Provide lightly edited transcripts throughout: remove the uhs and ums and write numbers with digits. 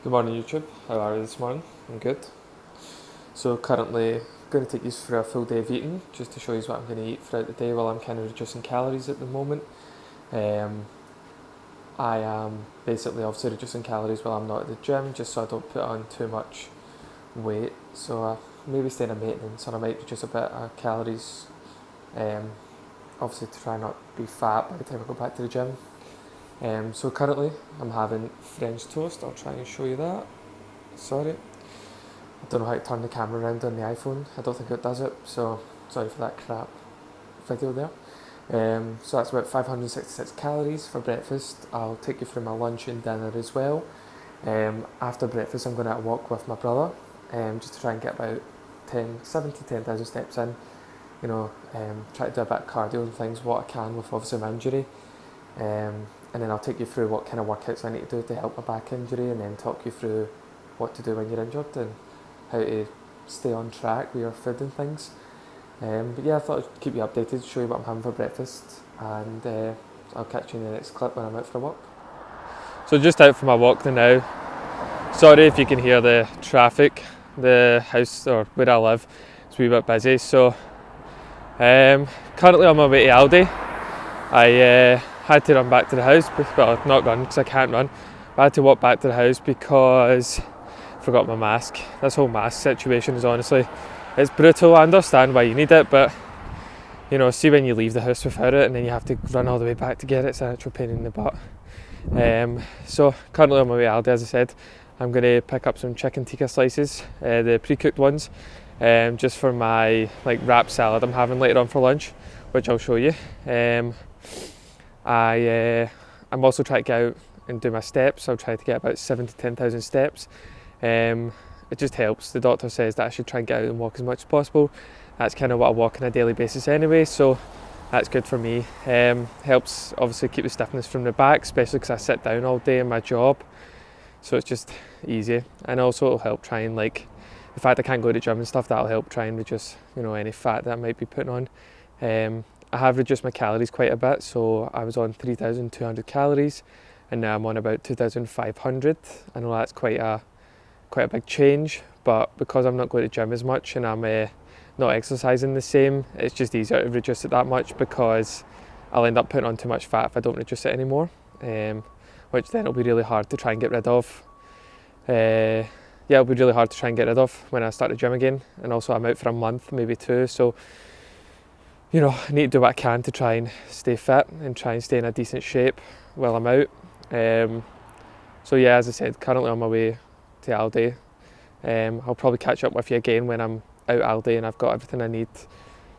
Good morning YouTube, how are you this morning? I'm good. So currently going to take you through a full day of eating just to show you what I'm going to eat throughout the day while I'm kind of reducing calories at the moment. Um, I am basically obviously reducing calories while I'm not at the gym just so I don't put on too much weight. So maybe stay in a maintenance and I might reduce a bit of calories, obviously to try not be fat by the time I go back to the gym. So currently I'm having French toast, I'll try and show you that. Sorry. I don't know how to turn the camera around on the iPhone. I don't think it does it, so sorry for that crap video there. So that's about 566 calories for breakfast. I'll take you through my lunch and dinner as well. After breakfast I'm going to walk with my brother, just to try and get about 7 to 10,000 steps in. Try to do a bit of cardio and things, what I can with obviously my injury. And then I'll take you through what kind of workouts I need to do to help my back injury and then talk you through what to do when you're injured and how to stay on track with your food and things. But yeah, I thought I'd keep you updated, show you what I'm having for breakfast, and I'll catch you in the next clip when I'm out for a walk. So just out for my walk now. Sorry if you can hear the traffic. The house or where I live is a wee bit busy. So currently on my way to Aldi. I had to run back to the house, well not run because I can't run, but I had to walk back to the house because I forgot my mask. This whole mask situation is honestly, it's brutal. I understand why you need it, but see when you leave the house without it and then you have to run all the way back to get it, it's an actual pain in the butt. So currently on my way to Aldi, as I said, I'm going to pick up some chicken tikka slices, the pre-cooked ones, just for my wrap salad I'm having later on for lunch, which I'll show you. I'm also trying to get out and do my steps. I'll try to get about 7 to 10,000 steps. It just helps. The doctor says that I should try and get out and walk as much as possible. That's kind of what I walk on a daily basis anyway, so that's good for me. Helps obviously keep the stiffness from the back, especially because I sit down all day in my job, so it's just easy. And also it'll help try and the fact I can't go to the gym and stuff, that'll help try and reduce any fat that I might be putting on. I have reduced my calories quite a bit, so I was on 3,200 calories and now I'm on about 2,500. I know that's quite a big change, but because I'm not going to gym as much and I'm not exercising the same, it's just easier to reduce it that much because I'll end up putting on too much fat if I don't reduce it anymore, which then it'll be really hard to try and get rid of. It'll be really hard to try and get rid of when I start the gym again, and also I'm out for a month, maybe 2, so I need to do what I can to try and stay fit and try and stay in a decent shape while I'm out. So yeah, as I said, currently on my way to Aldi. I'll probably catch up with you again when I'm out Aldi and I've got everything I need.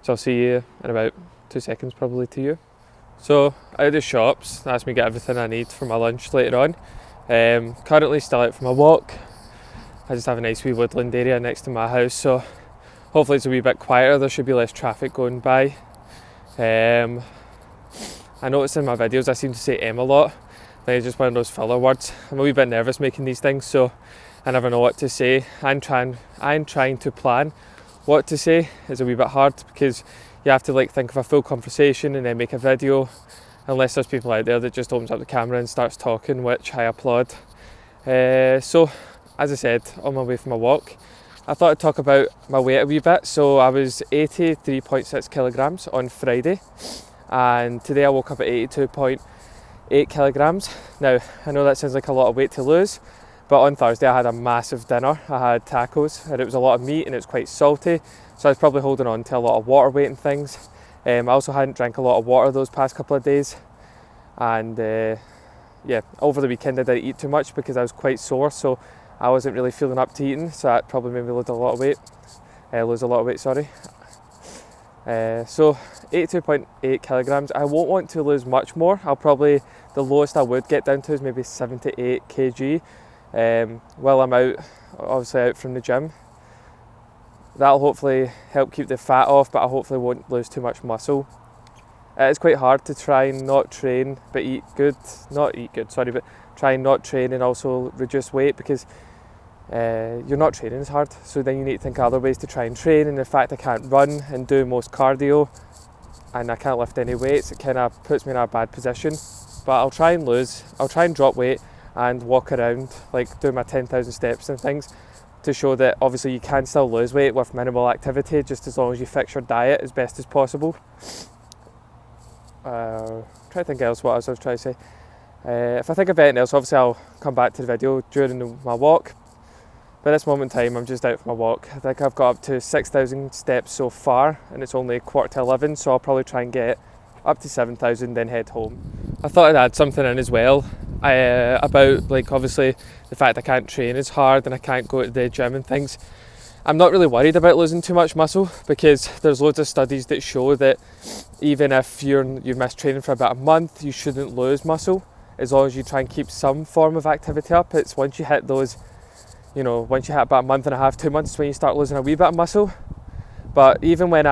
So I'll see you in about 2 seconds probably to you. So out of the shops, that's me get everything I need for my lunch later on. Currently still out for my walk. I just have a nice wee woodland area next to my house, so hopefully it's a wee bit quieter, there should be less traffic going by. I noticed in my videos I seem to say a lot, but it's just one of those filler words. I'm a wee bit nervous making these things, so I never know what to say. I'm trying to plan what to say. It's a wee bit hard because you have to think of a full conversation and then make a video, unless there's people out there that just opens up the camera and starts talking, which I applaud. So as I said, on my way for my walk, I thought I'd talk about my weight a wee bit. So I was 83.6 kilograms on Friday, and today I woke up at 82.8 kilograms. Now, I know that sounds like a lot of weight to lose, but on Thursday I had a massive dinner. I had tacos and it was a lot of meat and it was quite salty, so I was probably holding on to a lot of water weight and things. I also hadn't drank a lot of water those past couple of days, and over the weekend I didn't eat too much because I was quite sore, so I wasn't really feeling up to eating, so that probably made me lose a lot of weight. So 82.8 kilograms. I won't want to lose much more. The lowest I would get down to is maybe 7 to 8 kg while I'm obviously out from the gym. That'll hopefully help keep the fat off, but I hopefully won't lose too much muscle. It's quite hard to try and not train but eat good, but try and not train and also reduce weight, because you're not training as hard, so then you need to think of other ways to try and train. And the fact I can't run and do most cardio and I can't lift any weights, it kind of puts me in a bad position. But I'll try and drop weight. and walk around, like do my 10,000 steps and things, to show that obviously you can still lose weight with minimal activity, just as long as you fix your diet as best as possible. Try to think else what else I was trying to say. If I think of anything else, obviously I'll come back to the video during my walk. But at this moment in time, I'm just out for my walk. I think I've got up to 6,000 steps so far, and it's only 10:45, so I'll probably try and get up to 7,000, then head home. I thought I'd add something in as well, about like obviously the fact I can't train as hard and I can't go to the gym and things. I'm not really worried about losing too much muscle, because there's loads of studies that show that even if you've missed training for about a month, you shouldn't lose muscle as long as you try and keep some form of activity up. It's once you hit those, once you hit about a month and a half, 2 months, when you start losing a wee bit of muscle. But even when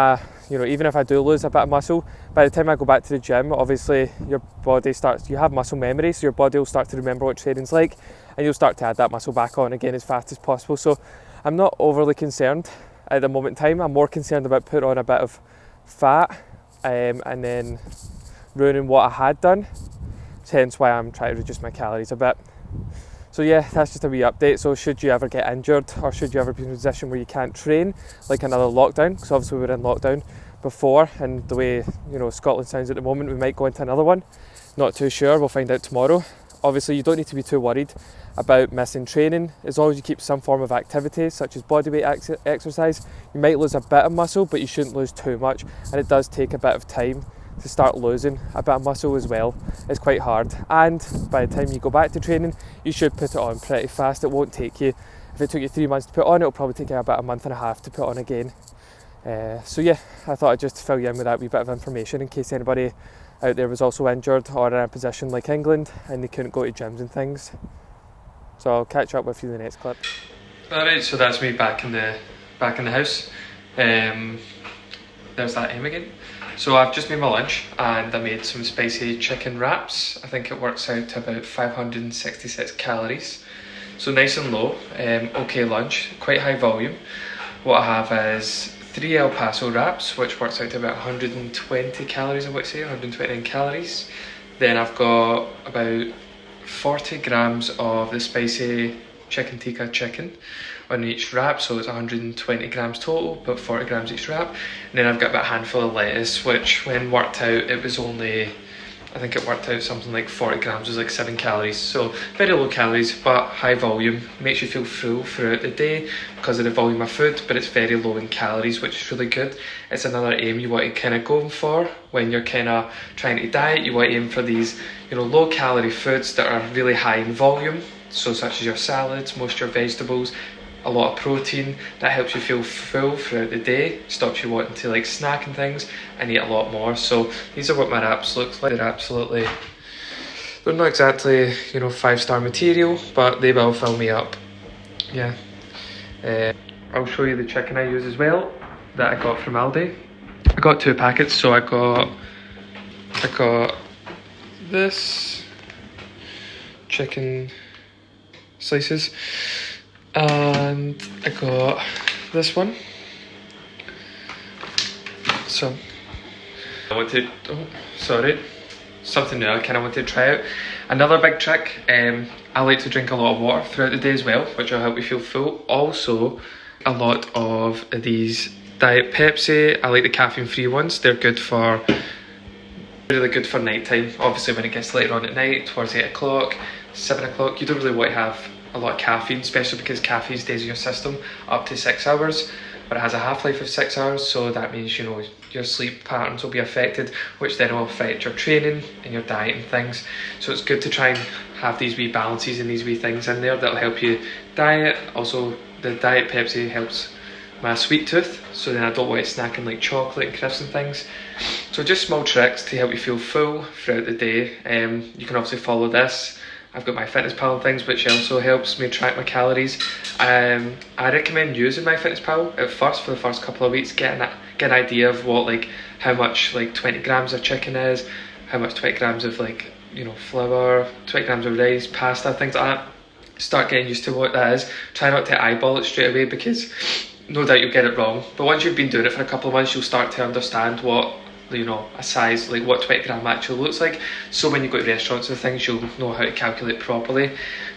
even if I do lose a bit of muscle, by the time I go back to the gym, obviously your body you have muscle memory, so your body will start to remember what training's like, and you'll start to add that muscle back on again as fast as possible. So I'm not overly concerned at the moment in time. I'm more concerned about putting on a bit of fat and then ruining what I had done. Hence why I'm trying to reduce my calories a bit. So yeah, that's just a wee update. So should you ever get injured, or should you ever be in a position where you can't train, like another lockdown, because obviously we were in lockdown before, and the way Scotland sounds at the moment, we might go into another one. Not too sure, we'll find out tomorrow. Obviously you don't need to be too worried about missing training, as long as you keep some form of activity, such as bodyweight exercise. You might lose a bit of muscle, but you shouldn't lose too much, and it does take a bit of time to start losing a bit of muscle as well. It's quite hard, and by the time you go back to training, you should put it on pretty fast. It won't take you, if it took you 3 months to put on, it'll probably take you about a month and a half to put on again. So yeah, I thought I'd just fill you in with that wee bit of information in case anybody out there was also injured or in a position like England and they couldn't go to gyms and things. So I'll catch up with you in the next clip. Alright, so that's me back in the house. There's that M again. So I've just made my lunch, and I made some spicy chicken wraps. I think it works out to about 566 calories. So nice and low, okay lunch, quite high volume. What I have is 3 El Paso wraps, which works out to about 120 calories, I would say, 129 calories. Then I've got about 40 grams of the spicy chicken tikka chicken on each wrap, so it's 120 grams total, but 40 grams each wrap. And then I've got about a handful of lettuce, which when worked out, it was only, I think it worked out something like 40 grams was like 7 calories. So very low calories, but high volume. Makes you feel full throughout the day because of the volume of food, but it's very low in calories, which is really good. It's another aim you want to kind of go for when you're kind of trying to diet. You want to aim for these, low calorie foods that are really high in volume. So such as your salads, most of your vegetables, a lot of protein. That helps you feel full throughout the day, stops you wanting to like snack and things and eat a lot more. So these are what my wraps look like. They're not exactly 5-star material, but they will fill me up. Yeah. I'll show you the chicken I use as well, that I got from Aldi. I got 2 packets, so I got this chicken slices, and I got this one. So something new I kind of wanted to try out. Another big trick, I like to drink a lot of water throughout the day as well, which will help you feel full. Also, a lot of these Diet Pepsi, I like the caffeine free ones. They're really good for night time. Obviously when it gets later on at night, towards 8 o'clock, 7 o'clock, you don't really want to have a lot of caffeine, especially because caffeine stays in your system up to 6 hours, but it has a half-life of 6 hours, so that means your sleep patterns will be affected, which then will affect your training and your diet and things. So it's good to try and have these wee balances and these wee things in there that'll help you diet. Also, the Diet Pepsi helps my sweet tooth, so then I don't want it snacking like chocolate and crisps and things. So just small tricks to help you feel full throughout the day. You can obviously follow this. I've got MyFitnessPal and things, which also helps me track my calories. I recommend using MyFitnessPal at first for the first couple of weeks, get an idea of what how much 20 grams of chicken is, how much 20 grams of flour, 20 grams of rice, pasta, things like that. Start getting used to what that is. Try not to eyeball it straight away, because no doubt you'll get it wrong. But once you've been doing it for a couple of months, you'll start to understand what you know, a size, like what 20 gram actually looks like, so when you go to restaurants and things you'll know how to calculate properly.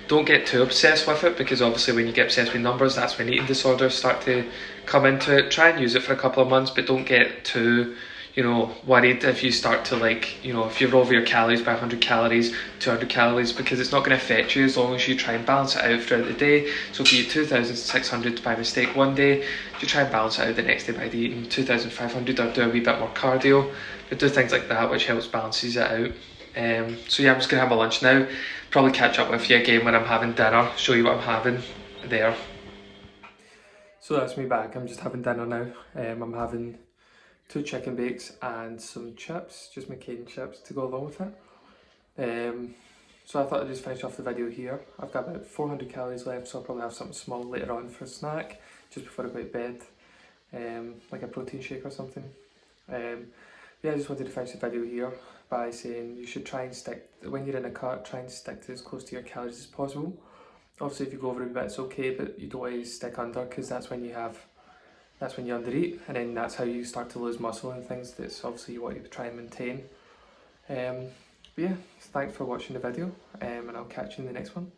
Don't get too obsessed with it, because obviously when you get obsessed with numbers, that's when eating disorders start to come into it. Try and use it for a couple of months, but don't get too, you know, worried if you start to, like, you know, if you're over your calories by 100 calories, 200 calories, because it's not going to affect you as long as you try and balance it out throughout the day. So if you eat 2,600 by mistake one day, you try and balance it out the next day by eating 2,500, or do a wee bit more cardio, but do things like that which helps balances it out. So yeah, I'm just going to have my lunch now, probably catch up with you again when I'm having dinner, show you what I'm having there. So that's me back, I'm just having dinner now. I'm having 2 chicken bakes and some chips, just McCain chips to go along with it. So I thought I'd just finish off the video here. I've got about 400 calories left, so I'll probably have something small later on for a snack, just before I go to bed, like a protein shake or something. Yeah, I just wanted to finish the video here by saying you should try and stick, when you're in a cut, try and stick to as close to your calories as possible. Obviously if you go over a bit it's okay, but you don't always stick under, because that's when you undereat, and then that's how you start to lose muscle and things. That's obviously you want to try and maintain. But yeah, thanks for watching the video, and I'll catch you in the next one.